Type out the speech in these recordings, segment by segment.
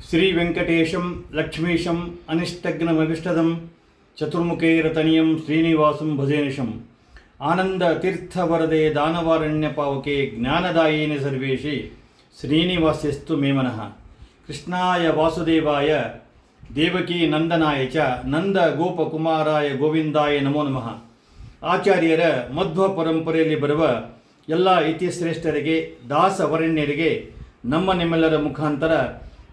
ಶ್ರೀ ವೆಂಕಟೇಶಂ ಲಕ್ಷ್ಮೀಶಂ ಅನಿಷ್ಟಗ್ನಮಭಿಷ್ಟದಂ ಚತುರ್ಮುಖೈರತನಿಯಂ ಶ್ರೀನಿವಾಸಂ ಭಜೇನಿಶಂ ಆನಂದ ತೀರ್ಥವರದೆ ದಾನವಾರಣ್ಯ ಪಾವಕೆ ಜ್ಞಾನದಾಯಿನಿ ಸರ್ವೇಶಿ ಶ್ರೀನಿವಾಸ್ಯಸ್ತು ಮೇಮನಃ. ಕೃಷ್ಣಾಯ ವಾಸುದೇವಾಯ ದೇವಕೀ ನಂದನಾಯ ಚ ನಂದ ಗೋಪಕುಮಾರಾಯ ಗೋವಿಂದಾಯ ನಮೋ ನಮಃ. ಆಚಾರ್ಯರ ಮಧ್ವ ಪರಂಪರೆಯಲ್ಲಿ ಬರುವ ಎಲ್ಲ ಇತಿಶ್ರೇಷ್ಠರಿಗೆ ದಾಸವರಣ್ಯರಿಗೆ ನಿಮ್ಮೆಲ್ಲರ ಮುಖಾಂತರ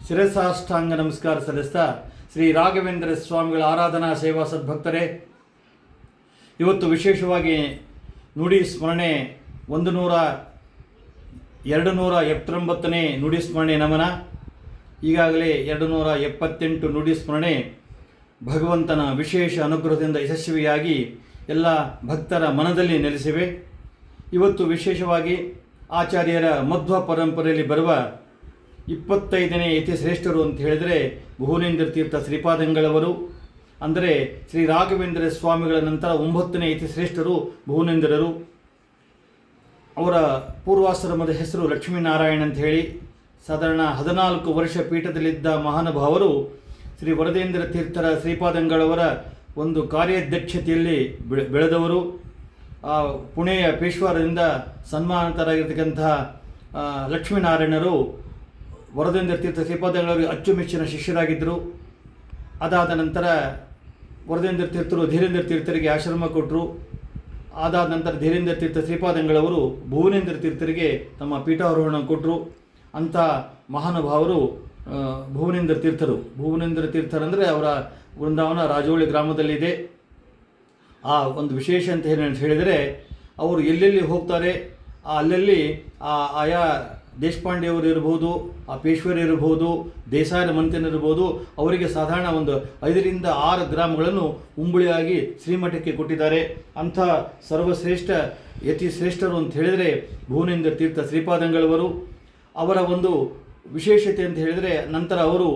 ಶಿರಸಾಷ್ಟಾಂಗ ನಮಸ್ಕಾರ ಸಲ್ಲಿಸ್ತಾ, ಶ್ರೀ ರಾಘವೇಂದ್ರ ಸ್ವಾಮಿಗಳ ಆರಾಧನಾ ಸೇವಾ ಸದ್ಭಕ್ತರೇ, ಇವತ್ತು ವಿಶೇಷವಾಗಿ ನುಡಿ ಸ್ಮರಣೆ 279ನೇ ನುಡಿ ಸ್ಮರಣೆ ನಮನ. ಈಗಾಗಲೇ 278 ನುಡಿ ಸ್ಮರಣೆ ಭಗವಂತನ ವಿಶೇಷ ಅನುಗ್ರಹದಿಂದ ಯಶಸ್ವಿಯಾಗಿ ಎಲ್ಲ ಭಕ್ತರ ಮನದಲ್ಲಿ ನೆಲೆಸಿವೆ. ಇವತ್ತು ವಿಶೇಷವಾಗಿ ಆಚಾರ್ಯರ ಮಧ್ವ ಪರಂಪರೆಯಲ್ಲಿ ಬರುವ 25ನೇ ಯತಿಶ್ರೇಷ್ಠರು ಅಂತ ಹೇಳಿದರೆ ಭುವನೇಂದ್ರ ತೀರ್ಥ ಶ್ರೀಪಾದಂಗಳವರು. ಅಂದರೆ ಶ್ರೀ ರಾಘವೇಂದ್ರ ಸ್ವಾಮಿಗಳ ನಂತರ 9ನೇ ಯತಿಶ್ರೇಷ್ಠರು ಭುವನೇಂದ್ರರು. ಅವರ ಪೂರ್ವಾಶ್ರಮದ ಹೆಸರು ಲಕ್ಷ್ಮೀನಾರಾಯಣ ಅಂತ ಹೇಳಿ. ಸಾಧಾರಣ 14 ವರ್ಷ ಪೀಠದಲ್ಲಿದ್ದ ಮಹಾನುಭಾವರು ಶ್ರೀ ವರದೇಂದ್ರ ತೀರ್ಥರ ಶ್ರೀಪಾದಂಗಳವರ ಒಂದು ಕಾರ್ಯಾಧ್ಯಕ್ಷತೆಯಲ್ಲಿ ಬೆಳೆದವರು. ಪುಣೆಯ ಪೇಶ್ವಾರದಿಂದ ಸನ್ಮಾನಿತರಾಗಿರ್ತಕ್ಕಂತಹ ಲಕ್ಷ್ಮೀನಾರಾಯಣರು ವರದೇಂದ್ರ ತೀರ್ಥ ಶ್ರೀಪಾದಂಗಳವರಿಗೆ ಅಚ್ಚುಮೆಚ್ಚಿನ ಶಿಷ್ಯರಾಗಿದ್ದರು. ಅದಾದ ನಂತರ ವರದೇಂದ್ರ ತೀರ್ಥರು ಧೀರೇಂದ್ರ ತೀರ್ಥರಿಗೆ ಆಶ್ರಮ ಕೊಟ್ಟರು. ಅದಾದ ನಂತರ ಧೀರೇಂದ್ರ ತೀರ್ಥ ಶ್ರೀಪಾದಂಗಳವರು ಭುವನೇಂದ್ರ ತೀರ್ಥರಿಗೆ ತಮ್ಮ ಪೀಠಾರೋಹಣ ಕೊಟ್ಟರು. ಅಂಥ ಮಹಾನುಭಾವರು ಭುವನೇಂದ್ರ ತೀರ್ಥರು. ಭುವನೇಂದ್ರ ತೀರ್ಥರಂದರೆ ಅವರ ವೃಂದಾವನ ರಾಜೋಳಿ ಗ್ರಾಮದಲ್ಲಿದೆ. ಆ ಒಂದು ವಿಶೇಷ ಅಂತ ಹೇಳಿದರೆ, ಅವರು ಎಲ್ಲೆಲ್ಲಿ ಹೋಗ್ತಾರೆ ಅಲ್ಲಲ್ಲಿ ಆಯಾ ದೇಶಪಾಂಡೆಯವರು ಇರ್ಬೋದು, ಆ ಪೇಶ್ವರಿ ಇರ್ಬೋದು, ದೇಸಾಯನ ಮಂತ್ರಿನಿರ್ಬೋದು, ಅವರಿಗೆ ಸಾಧಾರಣ ಒಂದು 5 ರಿಂದ 6 ಗ್ರಾಮಗಳನ್ನು ಉಂಬಳಿಯಾಗಿ ಶ್ರೀಮಠಕ್ಕೆ ಕೊಟ್ಟಿದ್ದಾರೆ. ಅಂಥ ಸರ್ವಶ್ರೇಷ್ಠ ಯತಿಶ್ರೇಷ್ಠರು ಅಂತ ಹೇಳಿದರೆ ಭುವನೇಂದ್ರ ತೀರ್ಥ ಶ್ರೀಪಾದಂಗಳವರು. ಅವರ ಒಂದು ವಿಶೇಷತೆ ಅಂತ ಹೇಳಿದರೆ, ನಂತರ ಅವರು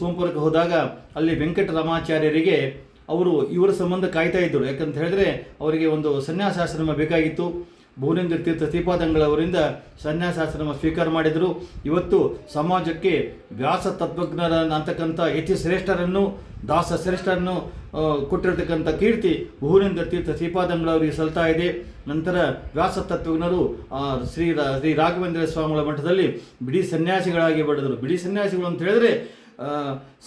ಸೋಮಪುರಕ್ಕೆ ಹೋದಾಗ ಅಲ್ಲಿ ವೆಂಕಟರಾಮಾಚಾರ್ಯರಿಗೆ ಅವರು ಇವರ ಸಂಬಂಧ ಕಾಯ್ತಾ ಇದ್ದರು. ಯಾಕಂತ ಹೇಳಿದ್ರೆ ಅವರಿಗೆ ಒಂದು ಸನ್ಯಾಸಾಶ್ರಮ ಬೇಕಾಗಿತ್ತು. ಭುವನೇಂದ್ರ ತೀರ್ಥ ಶ್ರೀಪಾದಂಗಳವರಿಂದ ಸನ್ಯಾಸಾಶ್ರಮ ಸ್ವೀಕಾರ ಮಾಡಿದರು. ಇವತ್ತು ಸಮಾಜಕ್ಕೆ ವ್ಯಾಸ ತತ್ವಜ್ಞರ ಅಂತಕ್ಕಂಥ ಯತಿಶ್ರೇಷ್ಠರನ್ನು, ದಾಸ ಶ್ರೇಷ್ಠರನ್ನು ಕೊಟ್ಟಿರತಕ್ಕಂಥ ಕೀರ್ತಿ ಭುವನೇಂದ್ರ ತೀರ್ಥ ಶ್ರೀಪಾದಂಗಳವರಿಗೆ ಸಲ್ತಾ ಇದೆ. ನಂತರ ವ್ಯಾಸ ತತ್ವಜ್ಞರು ಶ್ರೀ ರಾಘವೇಂದ್ರ ಸ್ವಾಮಿಗಳ ಮಠದಲ್ಲಿ ಬಿಡಿ ಸನ್ಯಾಸಿಗಳಾಗಿ ಬೆಳೆದರು. ಬಿಡಿ ಸನ್ಯಾಸಿಗಳು ಅಂತ ಹೇಳಿದ್ರೆ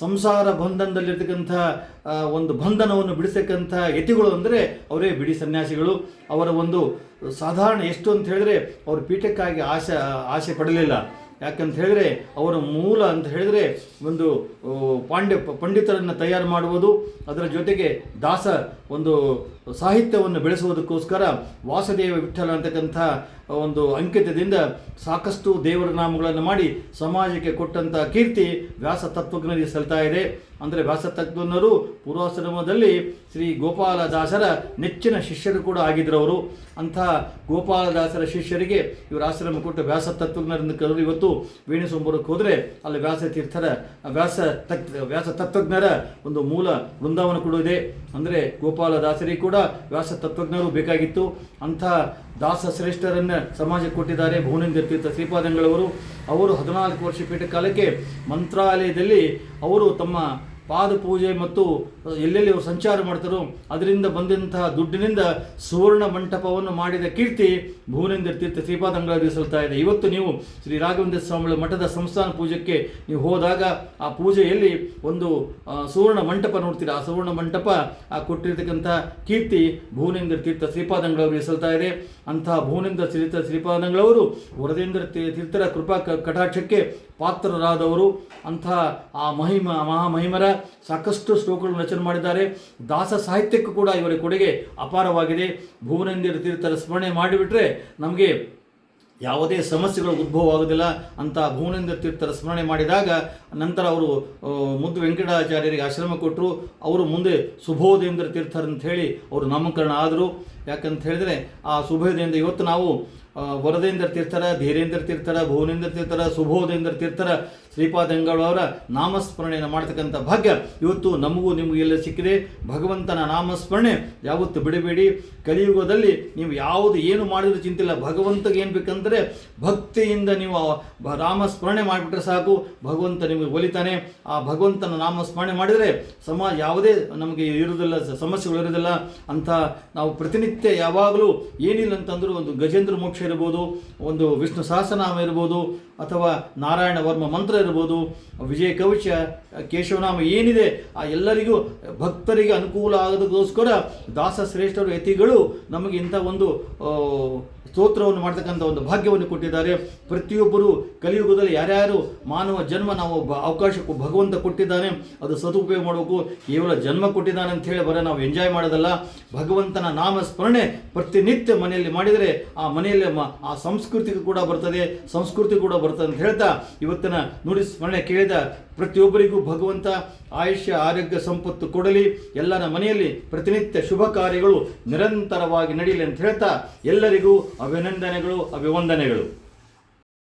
ಸಂಸಾರ ಬಂಧನದಲ್ಲಿರ್ತಕ್ಕಂಥ ಒಂದು ಬಂಧನವನ್ನು ಬಿಡಿಸತಕ್ಕಂಥ ಯತಿಗಳು ಅಂದರೆ ಅವರೇ ಬಿಡಿ ಸನ್ಯಾಸಿಗಳು. ಅವರ ಒಂದು ಸಾಧಾರಣ ಎಷ್ಟು ಅಂತ ಹೇಳಿದ್ರೆ ಅವರು ಪೀಠಕ್ಕಾಗಿ ಆಸೆ ಪಡಲಿಲ್ಲ. ಯಾಕಂತ ಹೇಳಿದ್ರೆ ಅವರ ಮೂಲ ಅಂತ ಹೇಳಿದ್ರೆ ಒಂದು ಪಂಡಿತರನ್ನು ತಯಾರು ಮಾಡುವುದು, ಅದರ ಜೊತೆಗೆ ದಾಸ ಒಂದು ಸಾಹಿತ್ಯವನ್ನು ಬೆಳೆಸುವುದಕ್ಕೋಸ್ಕರ ವಾಸುದೇವ ವಿಠಲ ಅಂತಕ್ಕಂಥ ಒಂದು ಅಂಕಿತದಿಂದ ಸಾಕಷ್ಟು ದೇವರ ನಾಮಗಳನ್ನು ಮಾಡಿ ಸಮಾಜಕ್ಕೆ ಕೊಟ್ಟಂಥ ಕೀರ್ತಿ ವ್ಯಾಸ ತತ್ವಜ್ಞರಿಗೆ ಸಲ್ತಾ ಇದೆ. ಅಂದರೆ ವ್ಯಾಸ ತತ್ವಜ್ಞರು ಪೂರ್ವಾಶ್ರಮದಲ್ಲಿ ಶ್ರೀ ಗೋಪಾಲದಾಸರ ನೆಚ್ಚಿನ ಶಿಷ್ಯರು ಕೂಡ ಆಗಿದ್ದರು ಅವರು. ಅಂಥ ಗೋಪಾಲದಾಸರ ಶಿಷ್ಯರಿಗೆ ಇವರು ಆಶ್ರಮ ಕೊಟ್ಟು ವ್ಯಾಸ ತತ್ವಜ್ಞರಿಂದ ಕರೆದು ಇವತ್ತು ವೇಣುಸಂಪುರಕ್ಕೆ ಹೋದರೆ ಅಲ್ಲಿ ವ್ಯಾಸ ತತ್ವಜ್ಞರ ಒಂದು ಮೂಲ ವೃಂದಾವನ ಕೂಡ ಇದೆ. ಅಂದರೆ ಗೋಪಾಲದಾಸರಿಗೆ ಕೂಡ ವ್ಯಾಸ ತತ್ವಜ್ಞರು ಬೇಕಾಗಿತ್ತು. ಅಂಥ ದಾಸ ಶ್ರೇಷ್ಠರನ್ನು ಸಮಾಜಕ್ಕೆ ಕೊಟ್ಟಿದ್ದಾರೆ ಭುವನೇಂದ್ರ ತೀರ್ಥ ಶ್ರೀಪಾದಂಗಳವರು. ಅವರು 14 ವರ್ಷ ಪೀಠ ಕಾಲಕ್ಕೆ ಮಂತ್ರಾಲಯದಲ್ಲಿ ಅವರು ತಮ್ಮ ಪಾದ ಪೂಜೆ ಮತ್ತು ಎಲ್ಲೆಲ್ಲಿ ಅವರು ಸಂಚಾರ ಮಾಡ್ತಾರೋ ಅದರಿಂದ ಬಂದಂತಹ ದುಡ್ಡಿನಿಂದ ಸುವರ್ಣ ಮಂಟಪವನ್ನು ಮಾಡಿದ ಕೀರ್ತಿ ಭುವನೇಂದ್ರ ತೀರ್ಥ ಶ್ರೀಪಾದಂಗಳವರಿಗೆ ಸಲ್ತಾ ಇದೆ. ಇವತ್ತು ನೀವು ಶ್ರೀ ರಾಘವೇಂದ್ರ ಸ್ವಾಮಿಗಳ ಮಠದ ಸಂಸ್ಥಾನ ಪೂಜೆಗೆ ನೀವು ಹೋದಾಗ ಆ ಪೂಜೆಯಲ್ಲಿ ಒಂದು ಸುವರ್ಣ ಮಂಟಪ ನೋಡ್ತೀರಾ. ಆ ಸುವರ್ಣ ಮಂಟಪ ಕೊಟ್ಟಿರ್ತಕ್ಕಂಥ ಕೀರ್ತಿ ಭುವನೇಂದ್ರ ತೀರ್ಥ ಶ್ರೀಪಾದಂಗಳವರಿಗೆ ಸಲ್ತಾ ಇದೆ. ಅಂತಹ ಭುವನೇಂದ್ರ ತೀರ್ಥ ಶ್ರೀಪಾದಂಗಳವರು ವರದೇಂದ್ರ ತೀರ್ಥರ ಕೃಪಾ ಕಟಾಕ್ಷಕ್ಕೆ ಪಾತ್ರರಾದವರು. ಅಂಥ ಆ ಮಹಾಮಹಿಮರ ಸಾಕಷ್ಟು ಶ್ಲೋಕಗಳನ್ನು ರಚನೆ ಮಾಡಿದ್ದಾರೆ. ದಾಸ ಸಾಹಿತ್ಯಕ್ಕೂ ಕೂಡ ಇವರ ಕೊಡುಗೆ ಅಪಾರವಾಗಿದೆ. ಭುವನೇಂದ್ರ ತೀರ್ಥರ ಸ್ಮರಣೆ ಮಾಡಿಬಿಟ್ರೆ ನಮಗೆ ಯಾವುದೇ ಸಮಸ್ಯೆಗಳು ಉದ್ಭವ ಆಗೋದಿಲ್ಲ. ಅಂತ ಭುವನೇಂದ್ರ ತೀರ್ಥರ ಸ್ಮರಣೆ ಮಾಡಿದಾಗ ನಂತರ ಅವರು ಮುದ್ದು ವೆಂಕಟಾಚಾರ್ಯರಿಗೆ ಆಶ್ರಮ ಕೊಟ್ಟರು. ಅವರು ಮುಂದೆ ಸುಬೋಧೇಂದ್ರ ತೀರ್ಥರ್ ಅಂತ ಹೇಳಿ ಅವರು ನಾಮಕರಣ ಆದರು. ಯಾಕಂತ ಹೇಳಿದರೆ ಆ ಸುಬೋಧೇಂದ್ರ ಇವತ್ತು ನಾವು ವರದೇಂದ್ರ ತೀರ್ಥರ, ಧೀರೇಂದ್ರ ತೀರ್ಥರ, ಭುವನೇಂದ್ರ ತೀರ್ಥರ, ಸುಬೋಧೇಂದ್ರ ತೀರ್ಥರ ಶ್ರೀಪಾದಂಗಳವರ ನಾಮಸ್ಮರಣೆಯನ್ನು ಮಾಡ್ತಕ್ಕಂಥ ಭಾಗ್ಯ ಇವತ್ತು ನಮಗೂ ನಿಮಗೂ ಎಲ್ಲ ಸಿಕ್ಕಿದೆ. ಭಗವಂತನ ನಾಮಸ್ಮರಣೆ ಯಾವತ್ತು ಬಿಡಬೇಡಿ. ಕಲಿಯುಗದಲ್ಲಿ ನೀವು ಯಾವುದು ಏನು ಮಾಡಿದರೂ ಚಿಂತಿಲ್ಲ. ಭಗವಂತಗೆ ಏನು ಬೇಕಂದರೆ ಭಕ್ತಿಯಿಂದ ನೀವು ನಾಮಸ್ಮರಣೆ ಮಾಡಿಬಿಟ್ರೆ ಸಾಕು, ಭಗವಂತ ನಿಮಗೆ ಒಲಿತಾನೆ. ಆ ಭಗವಂತನ ನಾಮಸ್ಮರಣೆ ಮಾಡಿದರೆ ಸಮಾಜ ಯಾವುದೇ ನಮಗೆ ಇರುವುದಿಲ್ಲ, ಸಮಸ್ಯೆಗಳು ಇರೋದಿಲ್ಲ ಅಂತ ನಾವು ಪ್ರತಿನಿತ್ಯ ಯಾವಾಗಲೂ ಏನಿಲ್ಲ ಅಂತಂದರೂ ಒಂದು ಗಜೇಂದ್ರ ಮೋಕ್ಷ ಇರ್ಬೋದು, ಒಂದು ವಿಷ್ಣು ಸಹಸ್ರನಾಮ ಇರ್ಬೋದು, ಅಥವಾ ನಾರಾಯಣ ವರ್ಮ ಮಂತ್ರ ಇರ್ಬೋದು, ವಿಜಯ ಕವಚ, ಕೇಶವನಾಮ ಏನಿದೆ ಆ ಎಲ್ಲರಿಗೂ ಭಕ್ತರಿಗೆ ಅನುಕೂಲ ಆಗೋದಕ್ಕೋಸ್ಕರ ದಾಸಶ್ರೇಷ್ಠರು ಯತಿಗಳು ನಮಗೆ ಇಂಥ ಒಂದು ಸ್ತೋತ್ರವನ್ನು ಮಾಡ್ತಕ್ಕಂಥ ಒಂದು ಭಾಗ್ಯವನ್ನು ಕೊಟ್ಟಿದ್ದಾರೆ. ಪ್ರತಿಯೊಬ್ಬರು ಕಲಿಯುಗದಲ್ಲಿ ಯಾರ್ಯಾರು ಮಾನವ ಜನ್ಮ ನಾವು ಅವಕಾಶಕ್ಕೂ ಭಗವಂತ ಕೊಟ್ಟಿದ್ದಾನೆ, ಅದು ಸದುಪಯೋಗ ಮಾಡಬೇಕು. ಕೇವಲ ಜನ್ಮ ಕೊಟ್ಟಿದ್ದಾನೆ ಅಂತ ಹೇಳಿ ಬರೋ ನಾವು ಎಂಜಾಯ್ ಮಾಡೋದಲ್ಲ. ಭಗವಂತನ ನಾಮಸ್ಮರಣೆ ಪ್ರತಿನಿತ್ಯ ಮನೆಯಲ್ಲಿ ಮಾಡಿದರೆ ಆ ಮನೆಯಲ್ಲಿ ಆ ಸಂಸ್ಕೃತಿಗೂ ಕೂಡ ಬರ್ತದೆ, ಸಂಸ್ಕೃತಿ ಕೂಡ ಬರ್ತದೆ ಅಂತ ಹೇಳ್ತಾ ಇವತ್ತಿನ ನುಡಿ ಸ್ಮರಣೆ ಕೇಳಿದ ಪ್ರತಿಯೊಬ್ಬರಿಗೂ ಭಗವಂತ ಆಯುಷ್ಯ ಆರೋಗ್ಯ ಸಂಪತ್ತು ಕೊಡಲಿ. ಎಲ್ಲರ ಮನೆಯಲ್ಲಿ ಪ್ರತಿನಿತ್ಯ ಶುಭ ಕಾರ್ಯಗಳು ನಿರಂತರವಾಗಿ ನಡೆಯಲಿ ಅಂತ ಹೇಳ್ತಾ ಎಲ್ಲರಿಗೂ ಅಭಿನಂದನೆಗಳು, ಅಭಿವಂದನೆಗಳು.